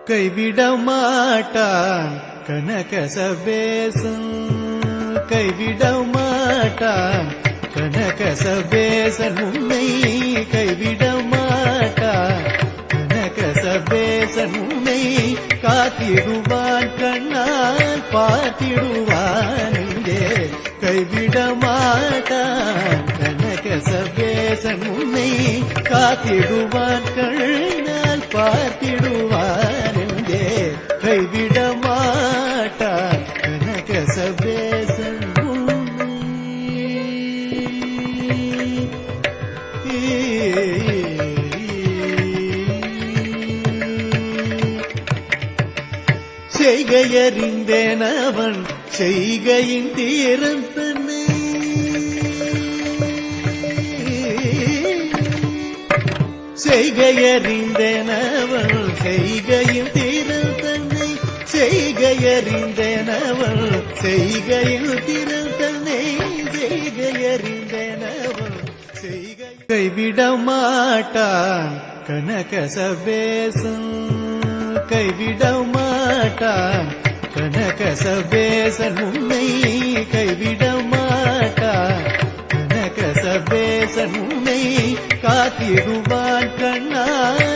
கைவிட மாட்டான் கனகசபேசன், கைவிட மாட்டான் கனகசபேசன், உன்னை கைவிட மாட்டான் கனகசபேசன், உன்னை காத்திடுவான் கண்ணால் பார்த்திடுவான் இங்கே. கைவிட மாட்டான் கனகசபேசன், உன்னை காத்திடுவான் கண்ணால் பார்த்திடுவான் இங்கே. கைவிட மாட்டான் கனகசபேசன் செய்கையறிந்தேன் அவன் செய்கையின் தீரம் தன்னை, செய்கையறிந்தேன் அவன் செய்கையின் தீரம் தன்னை, செய்கையறிந்தேன் அவன் செய்கையின் தீரம் தன்னை, செய்கையறிந்தேன் அவன் செய்கை. கைவிட மாட்டான் கனகசபேசன், கைவிட மாட்டான் கனகசபேசன், உன்னை கைவிட மாட்டான் கனகசபேசன், உன்னை காத்திடும்